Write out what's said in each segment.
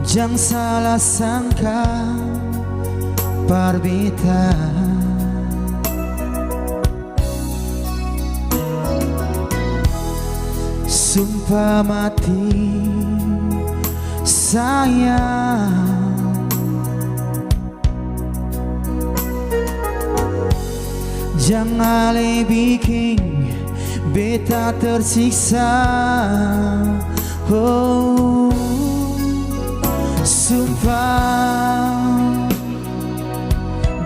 Jangan salah sangka Parbita, sumpah mati sayang. Jangan bikin beta tersiksa. Oh, sumpah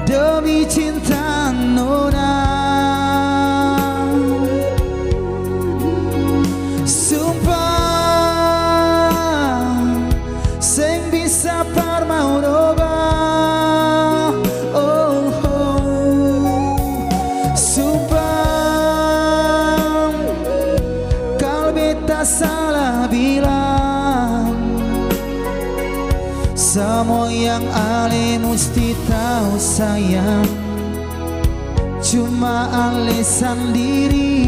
demi cinta nona. Sumpah sing bisa parmau roba. Oh, oh. Sumpah kalau beta salah bilang, semua yang ale mesti tahu sayang, cuma ale sendiri.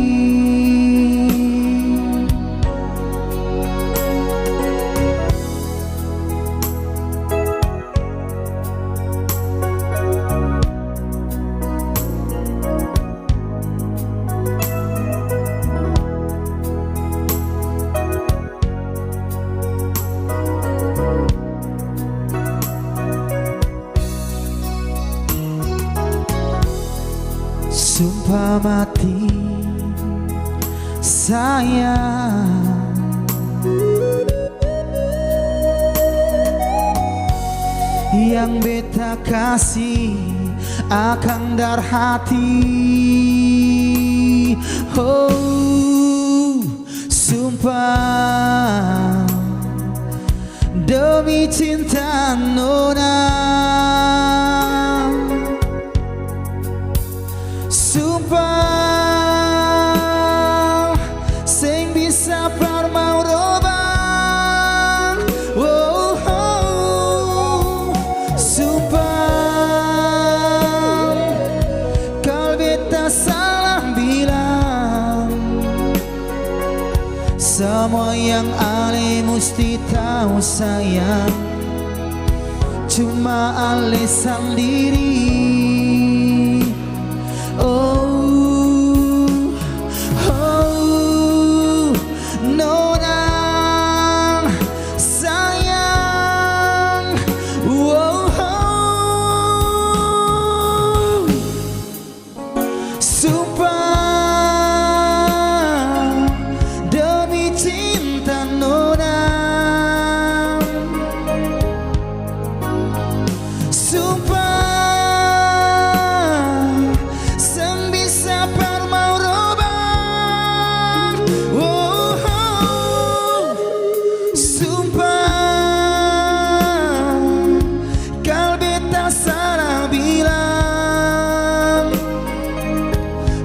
Sumpah mati sayang, yang beta kasih akan dar hati. Oh, sumpah demi cinta nona. Sumpah sing bisa parmau roba. Oh, oh. Sumpah kalau beta salah bilang, semua yang ale mesti tahu sayang, cuma ale sendiri. Oh, oh, nona sayang. Oh, oh. Sumpah demi cinta nona. Sumpah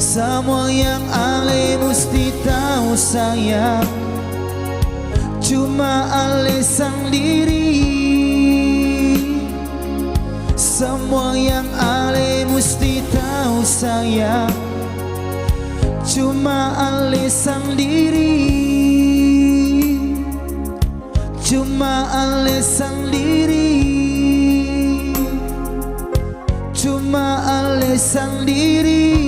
semua yang ale mesti tahu sayang, cuma ale sendiri. Semua yang ale mesti tahu sayang, cuma ale sendiri. Cuma ale sendiri. Cuma ale sendiri.